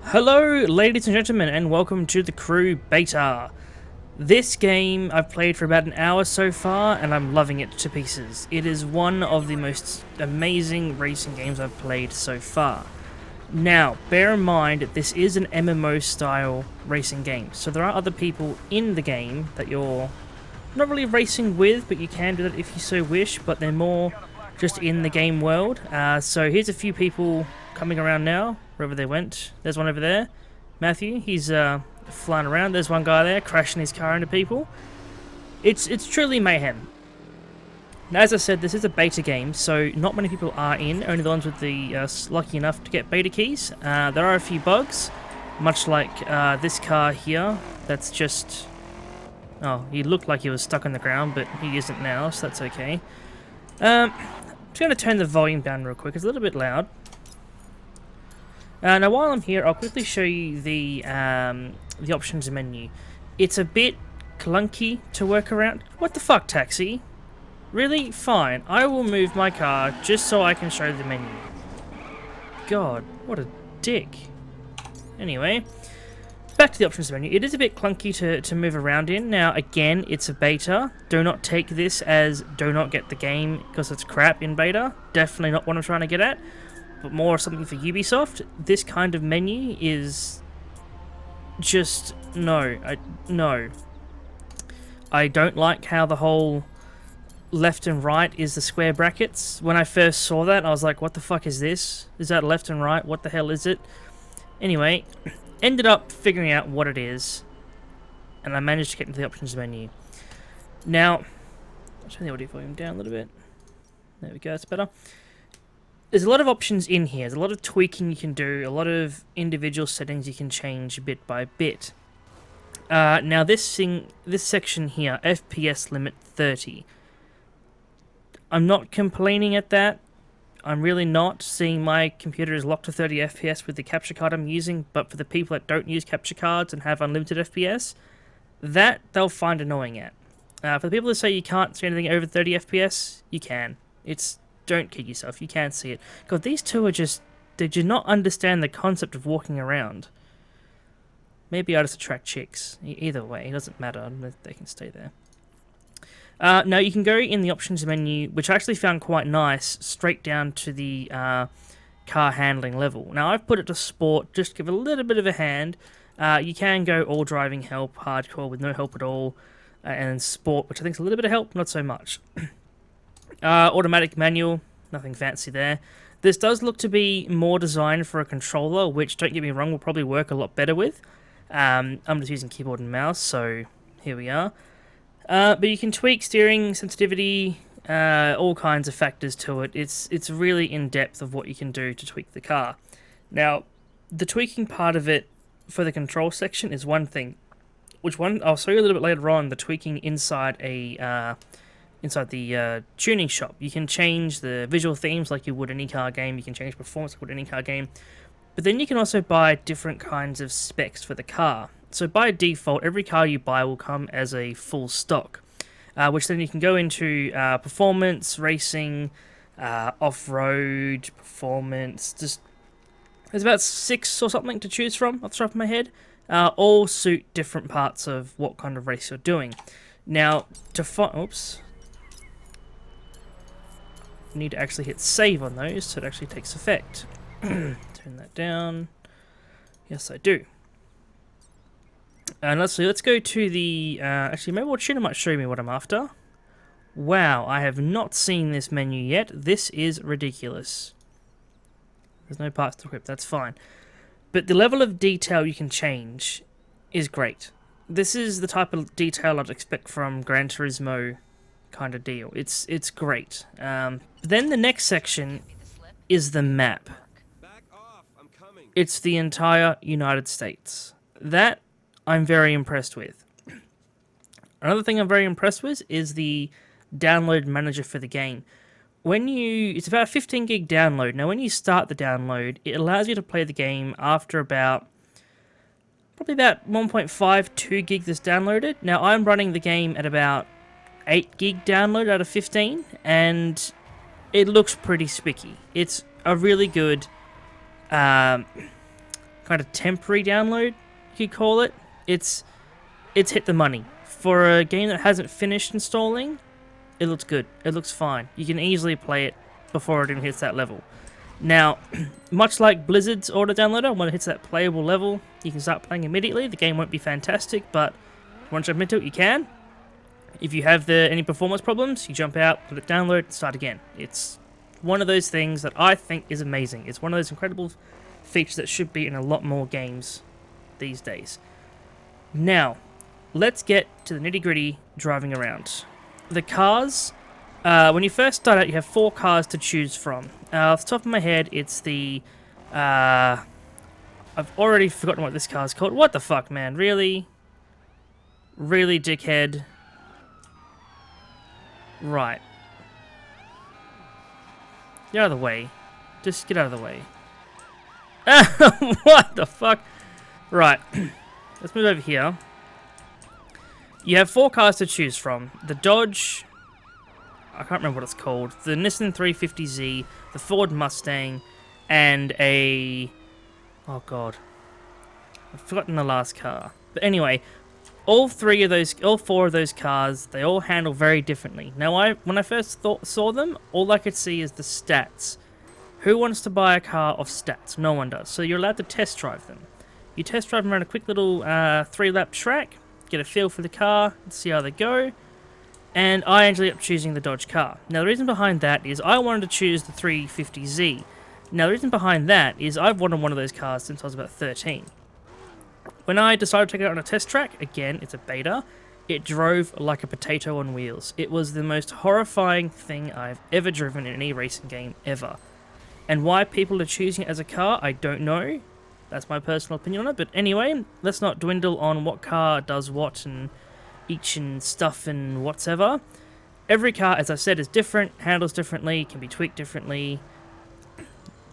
Hello, ladies and gentlemen, and welcome to the Crew Beta. This game I've played for about an hour so far, and I'm loving it to pieces. It is one of the most amazing racing games I've played so far. Now, bear in mind that this is an MMO-style racing game, so there are other people in the game that you're not really racing with, but you can do that if you so wish, but they're more just in the game world. So here's a few people coming around now, wherever they went. There's one over there, Matthew. He's flying around. There's one guy there crashing his car into people. It's truly mayhem. Now, as I said, this is a beta game, so not many people are in. Only the ones with the lucky enough to get beta keys. There are a few bugs, much like this car here. That's just... Oh, he looked like he was stuck on the ground, but he isn't now, so that's okay. I'm just going to turn the volume down real quick. It's a little bit loud. Now, while I'm here, I'll quickly show you the options menu. It's a bit clunky to work around. What the fuck, taxi? Really? Fine. I will move my car just so I can show the menu. God, what a dick. Anyway, back to the options menu. It is a bit clunky to move around in. Now, again, it's a beta. Do not take this as do not get the game because it's crap in beta. Definitely not what I'm trying to get at. But more something for Ubisoft. This kind of menu is just no. I don't like how the whole left and right is the square brackets. When I first saw that, I was like, what the fuck is this? Is that left and right? What the hell is it? Anyway, ended up figuring out what it is, and I managed to get into the options menu. Now, I'll turn the audio volume down a little bit. There we go, that's better. There's a lot of options in here. There's a lot of tweaking you can do, a lot of individual settings you can change bit by bit. Now this section here, FPS limit 30. I'm not complaining at that. I'm really not, seeing my computer is locked to 30 FPS with the capture card I'm using, but for the people that don't use capture cards and have unlimited FPS, that they'll find annoying at. For the people that say you can't see anything over 30 FPS, you can. Don't kid yourself, you can see it. God, these two are just... They do not understand the concept of walking around. Maybe I just attract chicks. Either way, it doesn't matter. They can stay there. Now, you can go in the options menu, which I actually found quite nice, straight down to the car handling level. Now, I've put it to sport, just to give a little bit of a hand. You can go all driving help, hardcore with no help at all, and sport, which I think is a little bit of help, not so much. Automatic manual, nothing fancy there. This does look to be more designed for a controller, which, don't get me wrong, will probably work a lot better with. I'm just using keyboard and mouse, so here we are. But you can tweak steering, sensitivity, all kinds of factors to it. It's really in-depth of what you can do to tweak the car. Now, the tweaking part of it for the control section is one thing. Which one? I'll show you a little bit later on, the tweaking inside the tuning shop. You can change the visual themes like you would any car game. You can change performance like you would any car game. But then you can also buy different kinds of specs for the car. So by default, every car you buy will come as a full stock, which then you can go into performance, racing, off-road, performance. There's about 6 or something to choose from off the top of my head. All suit different parts of what kind of race you're doing. Now, oops. Need to actually hit save on those so it actually takes effect. Turn that down. Yes, I do. And let's go to the... actually, maybe what Shina might show me what I'm after. Wow, I have not seen this menu yet. This is ridiculous. There's no parts to equip, that's fine. But the level of detail you can change is great. This is the type of detail I'd expect from Gran Turismo kind of deal. It's great. Then the next section is the map. It's the entire United States. That I'm very impressed with. Another thing I'm very impressed with is the download manager for the game. It's about a 15 gig download. Now when you start the download, it allows you to play the game after probably about 1.5, 2 gig that's downloaded. Now I'm running the game at about 8 gig download out of 15, and it looks pretty spicky. It's a really good kind of temporary download, you could call it. It's hit the money. For a game that hasn't finished installing, it looks good. It looks fine. You can easily play it before it even hits that level. Now, much like Blizzard's auto downloader, when it hits that playable level, you can start playing immediately. The game won't be fantastic, but once you jump into it, you can. If you have any performance problems, you jump out, let it download, and start again. It's one of those things that I think is amazing. It's one of those incredible features that should be in a lot more games these days. Now, let's get to the nitty-gritty driving around. The cars, when you first start out, you have 4 cars to choose from. Off the top of my head, it's the... I've already forgotten what this car's called. What the fuck, man? Really? Really, dickhead? Right. Get out of the way. Just get out of the way. What the fuck? Right. Let's move over here. You have 4 cars to choose from. The Dodge... I can't remember what it's called. The Nissan 350Z, the Ford Mustang, and a... Oh god. I've forgotten the last car. But anyway, all 4 of those cars, they all handle very differently. Now, when I first saw them, all I could see is the stats. Who wants to buy a car off stats? No one does. So you're allowed to test drive them. You test drive them around a quick little 3-lap track, get a feel for the car, see how they go, and I ended up choosing the Dodge car. Now, the reason behind that is I wanted to choose the 350Z. Now, the reason behind that is I've wanted one of those cars since I was about 13. When I decided to take it out on a test track, again, it's a beta, it drove like a potato on wheels. It was the most horrifying thing I've ever driven in any racing game ever. And why people are choosing it as a car, I don't know. That's my personal opinion on it. But anyway, let's not dwindle on what car does what and each and stuff and whatever. Every car, as I said, is different, handles differently, can be tweaked differently.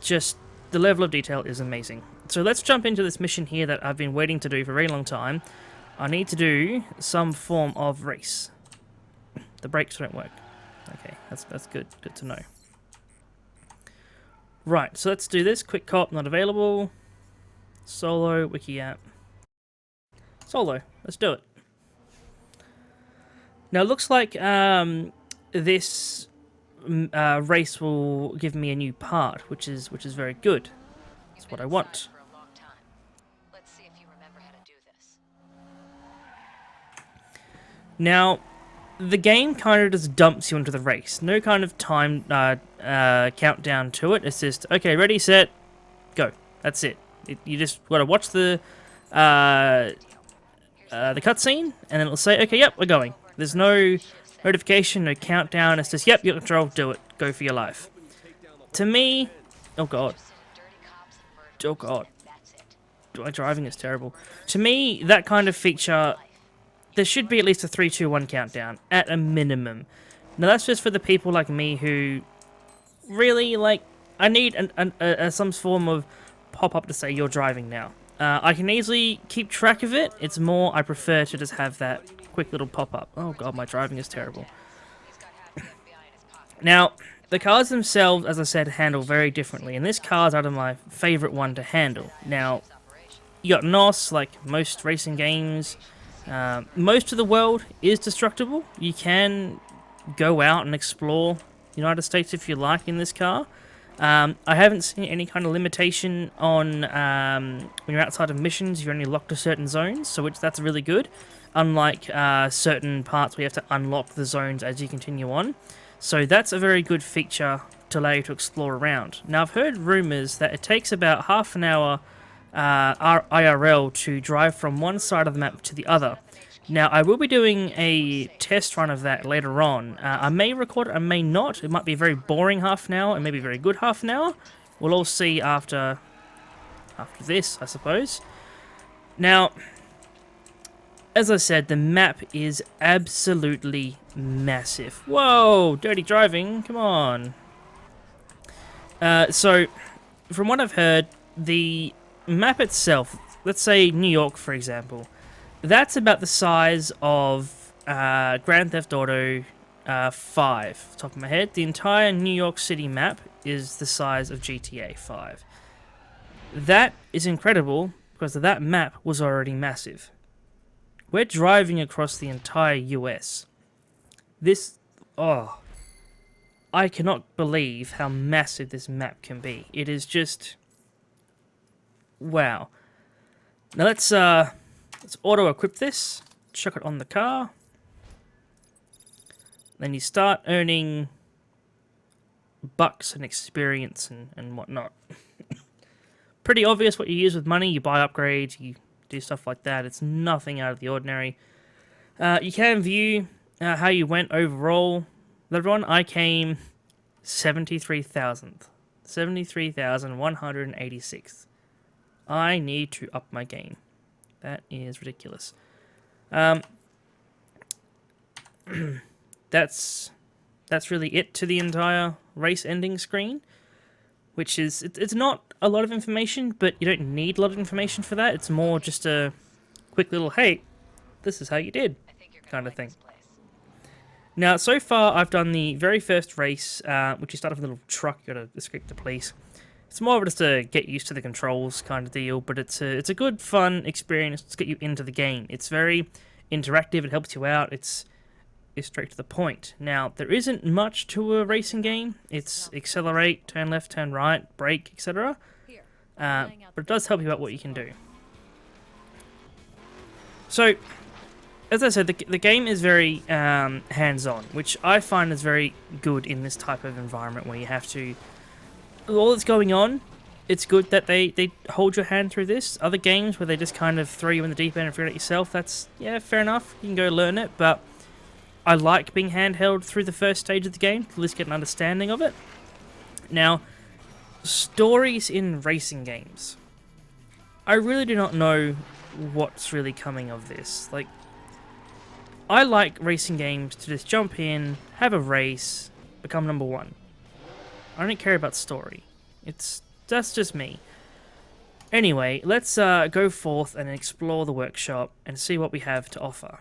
Just the level of detail is amazing. So let's jump into this mission here that I've been waiting to do for a very long time. I need to do some form of race. The brakes don't work. Okay, that's good. Good to know. Right, so let's do this. Quick co-op not available. Solo, wiki app. Solo, let's do it. Now it looks like this race will give me a new part, which is very good. That's what I want. Now, the game kind of just dumps you into the race. No kind of time countdown to it. It's just, okay, ready, set, go. That's it. You just got to watch the cutscene, and then it'll say, okay, yep, we're going. There's no notification, no countdown. It's just, yep, you got control, do it. Go for your life. To me, oh god. Oh god. My driving is terrible. To me, that kind of feature, there should be at least a 3, 2, 1 countdown, at a minimum. Now that's just for the people like me who really, like, I need some form of pop-up to say you're driving now. I can easily keep track of it. It's more, I prefer to just have that quick little pop-up. Oh god, my driving is terrible. Now, the cars themselves, as I said, handle very differently, and this car's out of my favourite one to handle. Now, you got NOS, like most racing games. Most of the world is destructible. You can go out and explore the United States if you like in this car. I haven't seen any kind of limitation on when you're outside of missions, you're only locked to certain zones, so that's really good. Unlike certain parts where you have to unlock the zones as you continue on. So that's a very good feature to allow you to explore around. Now, I've heard rumours that it takes about half an hour IRL to drive from one side of the map to the other. Now, I will be doing a test run of that later on. I may record it, I may not. It might be a very boring half an hour, and maybe a very good half an hour. We'll all see after this, I suppose. Now, as I said, the map is absolutely massive. Whoa, dirty driving, come on. So, from what I've heard, the map itself, let's say New York, for example, that's about the size of Grand Theft Auto 5, top of my head. The entire New York City map is the size of GTA 5. That is incredible because that map was already massive. We're driving across the entire US. This... Oh... I cannot believe how massive this map can be. It is just... Wow. Now let's auto-equip this. Chuck it on the car. Then you start earning bucks and experience and whatnot. Pretty obvious what you use with money. You buy upgrades, you do stuff like that. It's nothing out of the ordinary. You can view how you went overall. Everyone, I came 73,000th. 73,186th. I need to up my game. That is ridiculous. That's really it to the entire race ending screen, which is it's not a lot of information, but you don't need a lot of information for that. It's more just a quick little, hey, this is how you did kind of thing. Now, so far, I've done the very first race, which you start off with a little truck, you gotta escape the police. It's more of just a get used to the controls kind of deal, but it's a good, fun experience to get you into the game. It's very interactive, it helps you out, it's straight to the point. Now, there isn't much to a racing game. It's accelerate, turn left, turn right, brake, etc. But it does help you out what you can do. So, as I said, the game is very hands-on, which I find is very good in this type of environment where you have to... All that's going on, it's good that they hold your hand through this. Other games where they just kind of throw you in the deep end and figure it out yourself, that's, yeah, fair enough. You can go learn it, but I like being handheld through the first stage of the game to at least get an understanding of it. Now, stories in racing games. I really do not know what's really coming of this. Like, I like racing games to just jump in, have a race, become number one. I don't care about story. That's just me. Anyway, let's go forth and explore the workshop and see what we have to offer.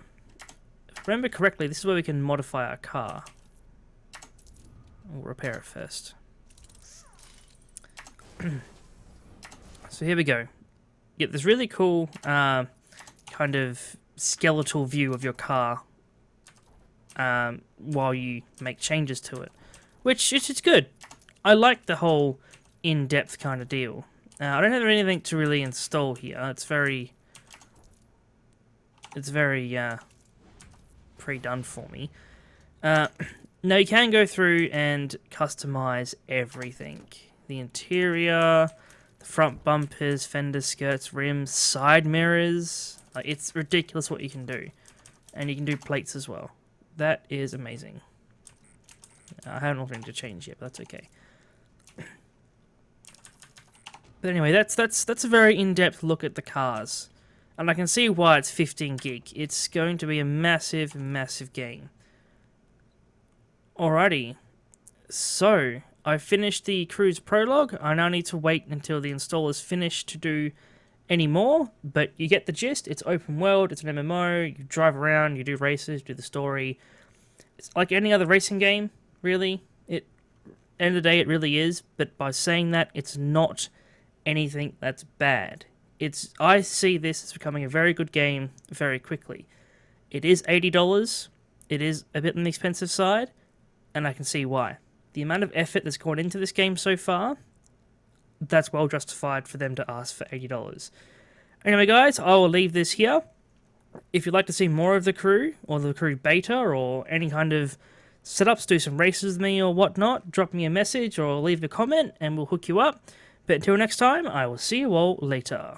If I remember correctly, this is where we can modify our car. We'll repair it first. So here we go. You get this really cool kind of skeletal view of your car while you make changes to it, which it's good. I like the whole in-depth kind of deal. I don't have anything to really install here. It's very pre-done for me. Now you can go through and customize everything: the interior, the front bumpers, fender skirts, rims, side mirrors. Like, it's ridiculous what you can do. And you can do plates as well. That is amazing. I haven't nothing to change yet, but that's okay. But anyway, that's a very in-depth look at the cars. And I can see why it's 15 gig. It's going to be a massive, massive game. Alrighty. So, I finished the cruise prologue. I now need to wait until the install is finished to do any more, but you get the gist. It's open world, it's an MMO, you drive around, you do races, do the story. It's like any other racing game, really. End of the day, it really is, but by saying that, it's not anything that's bad. I see this as becoming a very good game very quickly. It is $80, it is a bit on the expensive side, and I can see why. The amount of effort that's gone into this game so far, that's well justified for them to ask for $80. Anyway, guys, I will leave this here. If you'd like to see more of the crew, or the crew beta, or any kind of setups, do some races with me or whatnot, drop me a message or leave a comment and we'll hook you up. But until next time, I will see you all later.